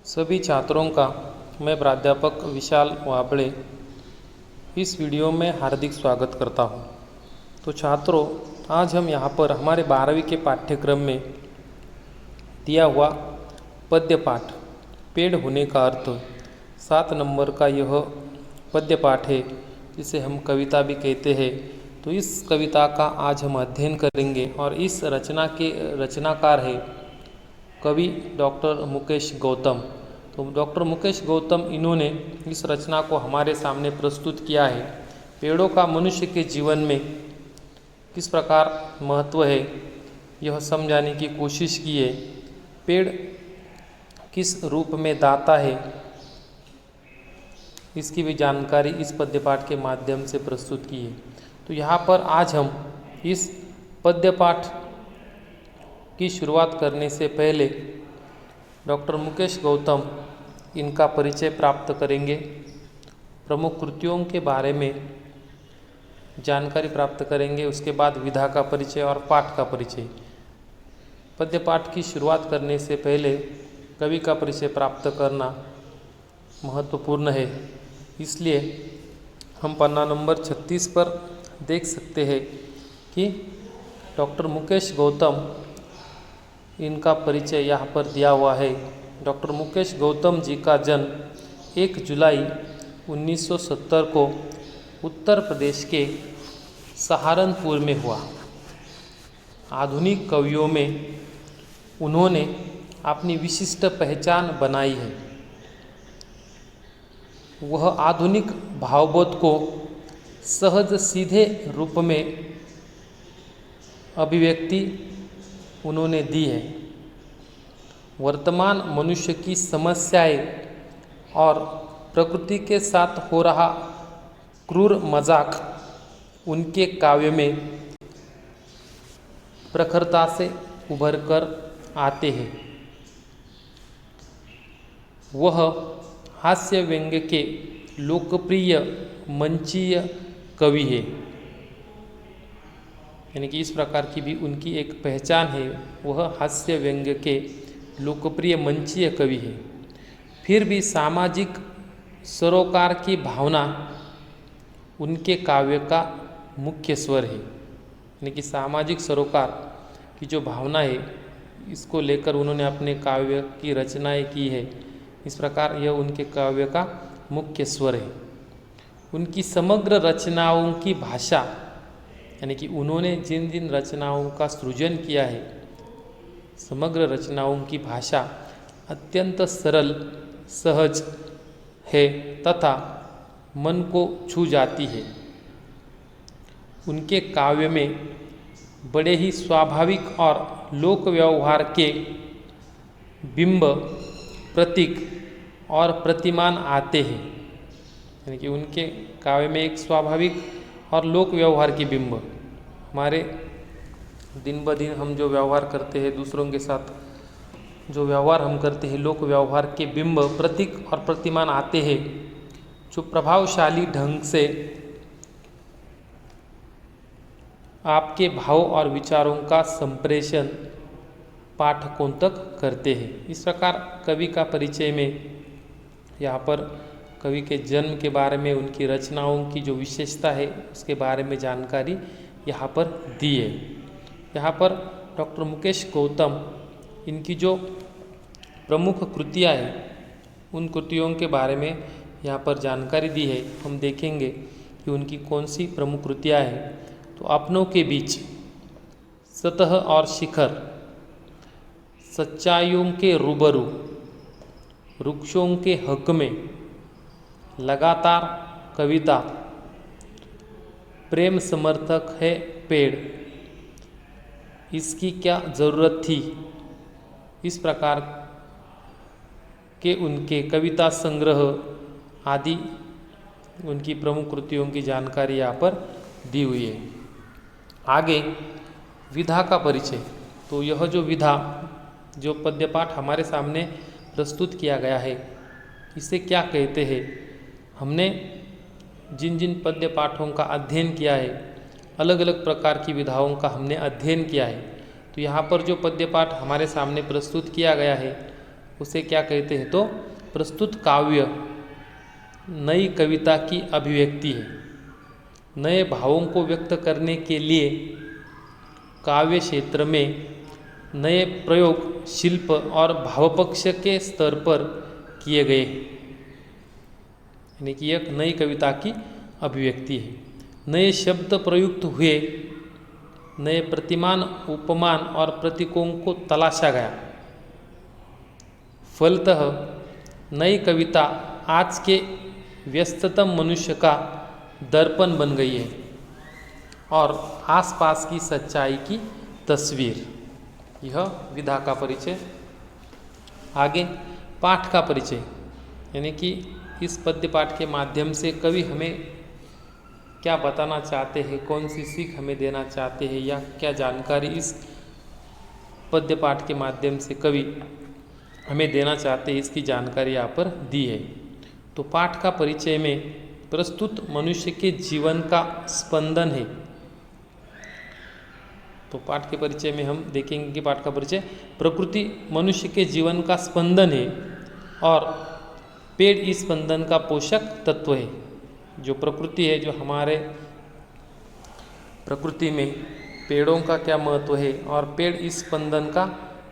सभी छात्रों का मैं प्राध्यापक विशाल वाबड़े इस वीडियो में हार्दिक स्वागत करता हूं। तो छात्रों, आज हम यहाँ पर हमारे 12वीं के पाठ्यक्रम में दिया हुआ पद्य पाठ पेड़ होने का अर्थ 7 नंबर का यह पद्य पाठ है, जिसे हम कविता भी कहते हैं। तो इस कविता का आज हम अध्ययन करेंगे और इस रचना के रचनाकार है कवि डॉक्टर मुकेश गौतम। तो डॉक्टर मुकेश गौतम इन्होंने इस रचना को हमारे सामने प्रस्तुत किया है। पेड़ों का मनुष्य के जीवन में किस प्रकार महत्व है, यह समझाने की कोशिश की है। पेड़ किस रूप में दाता है, इसकी भी जानकारी इस पद्य पाठ के माध्यम से प्रस्तुत की है। तो यहाँ पर आज हम इस पद्य पाठ की शुरुआत करने से पहले डॉक्टर मुकेश गौतम इनका परिचय प्राप्त करेंगे, प्रमुख कृतियों के बारे में जानकारी प्राप्त करेंगे, उसके बाद विधा का परिचय और पाठ का परिचय। पद्य पाठ की शुरुआत करने से पहले कवि का परिचय प्राप्त करना महत्वपूर्ण है, इसलिए हम पन्ना नंबर 36 पर देख सकते हैं कि डॉक्टर मुकेश गौतम इनका परिचय यहाँ पर दिया हुआ है। डॉक्टर मुकेश गौतम जी का जन्म 1 जुलाई 1970 को उत्तर प्रदेश के सहारनपुर में हुआ। आधुनिक कवियों में उन्होंने अपनी विशिष्ट पहचान बनाई है। वह आधुनिक भावबोध को सहज सीधे रूप में अभिव्यक्ति उन्होंने दी है। वर्तमान मनुष्य की समस्याएं और प्रकृति के साथ हो रहा क्रूर मजाक उनके काव्य में प्रखरता से उभर कर आते हैं। वह हास्य व्यंग्य के लोकप्रिय मंचीय कवि है, यानी कि इस प्रकार की भी उनकी एक पहचान है। वह हास्य व्यंग्य के लोकप्रिय मंचीय कवि है। फिर भी सामाजिक सरोकार की भावना उनके काव्य का मुख्य स्वर है, यानी कि सामाजिक सरोकार की जो भावना है, इसको लेकर उन्होंने अपने काव्य की रचनाएं की है। इस प्रकार यह उनके काव्य का मुख्य स्वर है। उनकी समग्र रचनाओं की भाषा, यानी कि उन्होंने जिन जिन रचनाओं का सृजन किया है, समग्र रचनाओं की भाषा अत्यंत सरल सहज है तथा मन को छू जाती है। उनके काव्य में बड़े ही स्वाभाविक और लोक व्यवहार के बिंब, प्रतीक और प्रतिमान आते हैं, यानी कि उनके काव्य में एक स्वाभाविक और लोक व्यवहार की बिंब, हमारे दिन ब दिन हम जो व्यवहार करते हैं, दूसरों के साथ जो व्यवहार हम करते हैं, लोक व्यवहार के बिंब, प्रतीक और प्रतिमान आते हैं, जो प्रभावशाली ढंग से आपके भाव और विचारों का संप्रेषण पाठकों तक करते हैं। इस प्रकार कवि का परिचय में यहाँ पर कवि के जन्म के बारे में, उनकी रचनाओं की जो विशेषता है, उसके बारे में जानकारी यहाँ पर दी है। यहाँ पर डॉक्टर मुकेश गौतम इनकी जो प्रमुख कृतियाँ हैं, उन कृतियों के बारे में यहाँ पर जानकारी दी है। हम देखेंगे कि उनकी कौन सी प्रमुख कृतियाँ हैं। तो अपनों के बीच, सतह और शिखर, सच्चाइयों के रूबरू, वृक्षों के हक में, लगातार कविता, प्रेम समर्थक है पेड़, इसकी क्या ज़रूरत थी, इस प्रकार के उनके कविता संग्रह आदि उनकी प्रमुख कृतियों की जानकारी यहाँ पर दी हुई है। आगे विधा का परिचय। तो यह जो विधा, जो पद्य पाठ हमारे सामने प्रस्तुत किया गया है, इसे क्या कहते हैं। हमने जिन जिन पद्य पाठों का अध्ययन किया है, अलग अलग प्रकार की विधाओं का हमने अध्ययन किया है। तो यहाँ पर जो पद्य पाठ हमारे सामने प्रस्तुत किया गया है, उसे क्या कहते हैं, तो प्रस्तुत काव्य नई कविता की अभिव्यक्ति है। नए भावों को व्यक्त करने के लिए काव्य क्षेत्र में नए प्रयोग शिल्प और भावपक्ष के स्तर पर किए गए, यानी कि एक नई कविता की अभिव्यक्ति है। नए शब्द प्रयुक्त हुए, नए प्रतिमान, उपमान और प्रतीकों को तलाशा गया। फलतः नई कविता आज के व्यस्ततम मनुष्य का दर्पण बन गई है और आसपास की सच्चाई की तस्वीर। यह विधा का परिचय। आगे पाठ का परिचय, यानी कि इस पद्य पाठ के माध्यम से कवि हमें क्या बताना चाहते हैं, कौन सी सीख हमें देना चाहते हैं, या क्या जानकारी इस पद्य पाठ के माध्यम से कवि हमें देना चाहते हैं, इसकी जानकारी यहाँ पर दी है। तो पाठ का परिचय में प्रस्तुत मनुष्य के जीवन का स्पंदन है। तो पाठ के परिचय में हम देखेंगे कि पाठ का परिचय प्रकृति मनुष्य के जीवन का स्पंदन है और पेड़ इस स्पंदन का पोषक तत्व है। जो प्रकृति है, जो हमारे प्रकृति में पेड़ों का क्या महत्व है और पेड़ इस स्पंदन का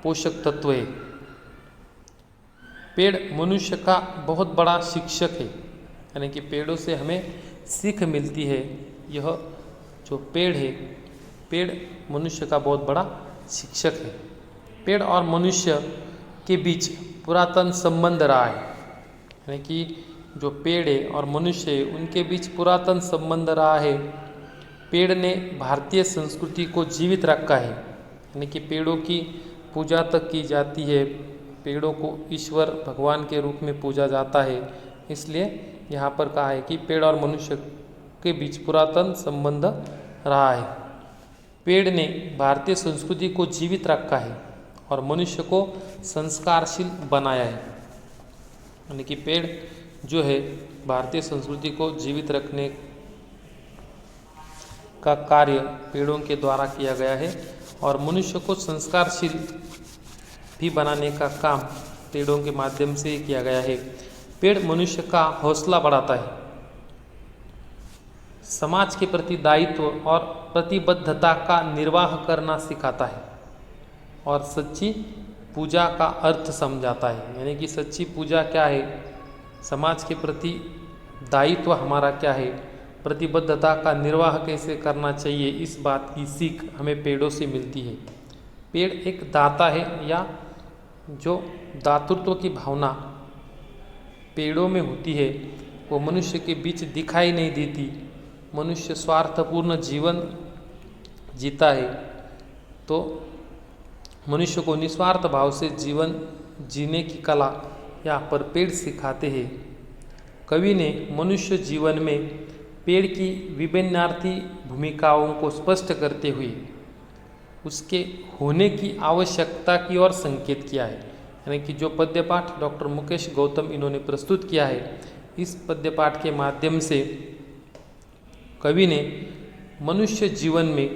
पोषक तत्व है। पेड़ मनुष्य का बहुत बड़ा शिक्षक है, यानी कि पेड़ों से हमें सीख मिलती है। यह जो पेड़ है, पेड़ मनुष्य का बहुत बड़ा शिक्षक है। पेड़ और मनुष्य के बीच पुरातन संबंध रहा है, यानी कि जो पेड़ है और मनुष्य है उनके बीच पुरातन संबंध रहा है। पेड़ ने भारतीय संस्कृति को जीवित रखा है, यानी कि पेड़ों की पूजा तक की जाती है। पेड़ों को ईश्वर भगवान के रूप में पूजा जाता है। इसलिए यहाँ पर कहा है कि पेड़ और मनुष्य के बीच पुरातन संबंध रहा है। पेड़ ने भारतीय संस्कृति को जीवित रखा है और मनुष्य को संस्कारशील बनाया है, यानी कि पेड़ जो है भारतीय संस्कृति को जीवित रखने का कार्य पेड़ों के द्वारा किया गया है और मनुष्य को संस्कारशील भी बनाने का काम पेड़ों के माध्यम से किया गया है। पेड़ मनुष्य का हौसला बढ़ाता है, समाज के प्रति दायित्व और प्रतिबद्धता का निर्वाह करना सिखाता है और सच्ची पूजा का अर्थ समझाता है। यानी कि सच्ची पूजा क्या है, समाज के प्रति दायित्व हमारा क्या है, प्रतिबद्धता का निर्वाह कैसे करना चाहिए, इस बात की सीख हमें पेड़ों से मिलती है। पेड़ एक दाता है, या जो दातृत्व की भावना पेड़ों में होती है वो मनुष्य के बीच दिखाई नहीं देती। मनुष्य स्वार्थपूर्ण जीवन जीता है, तो मनुष्य को निस्वार्थ भाव से जीवन जीने की कला यहाँ पर पेड़ सिखाते हैं। कवि ने मनुष्य जीवन में पेड़ की विभिन्नार्थी भूमिकाओं को स्पष्ट करते हुए उसके होने की आवश्यकता की ओर संकेत किया है। यानी कि जो पद्यपाठ डॉक्टर मुकेश गौतम इन्होंने प्रस्तुत किया है, इस पद्यपाठ के माध्यम से कवि ने मनुष्य जीवन में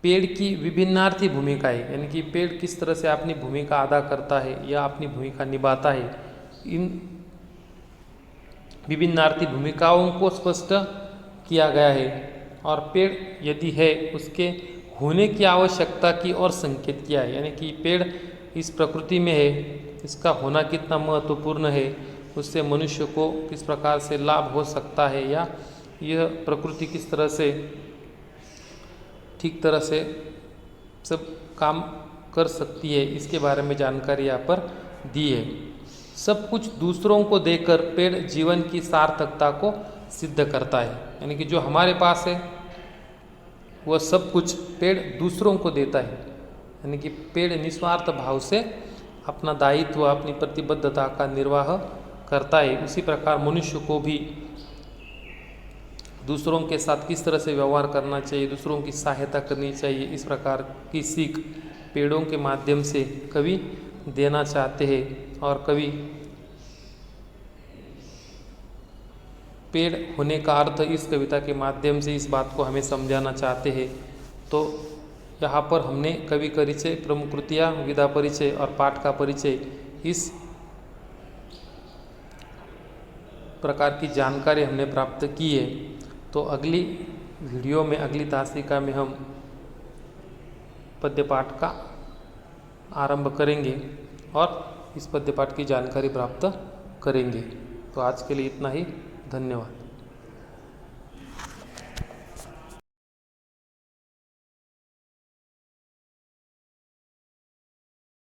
पेड़ की विभिन्नार्थी भूमिकाएं, यानी कि पेड़ किस तरह से अपनी भूमिका अदा करता है या अपनी भूमिका निभाता है, इन विभिन्नार्थी भूमिकाओं को स्पष्ट किया गया है। और पेड़ यदि है उसके होने की आवश्यकता की ओर संकेत किया है, यानी कि पेड़ इस प्रकृति में है, इसका होना कितना महत्वपूर्ण है, उससे मनुष्य को किस प्रकार से लाभ हो सकता है, या यह प्रकृति किस तरह से ठीक तरह से सब काम कर सकती है, इसके बारे में जानकारी यहाँ पर दी है। सब कुछ दूसरों को देकर पेड़ जीवन की सार्थकता को सिद्ध करता है, यानी कि जो हमारे पास है वह सब कुछ पेड़ दूसरों को देता है, यानी कि पेड़ निस्वार्थ भाव से अपना दायित्व, अपनी प्रतिबद्धता का निर्वाह करता है। उसी प्रकार मनुष्य को भी दूसरों के साथ किस तरह से व्यवहार करना चाहिए, दूसरों की सहायता करनी चाहिए, इस प्रकार की सीख पेड़ों के माध्यम से कवि देना चाहते हैं। और कवि पेड़ होने का अर्थ इस कविता के माध्यम से इस बात को हमें समझाना चाहते हैं। तो यहाँ पर हमने कवि परिचय, प्रमुख कृतियाँ, विधा परिचय और पाठ का परिचय इस प्रकार की जानकारी हमने प्राप्त की है। तो अगली वीडियो में, अगली तासिका में हम पद्य पाठ का आरंभ करेंगे और इस पद्य पाठ की जानकारी प्राप्त करेंगे। तो आज के लिए इतना ही। धन्यवाद।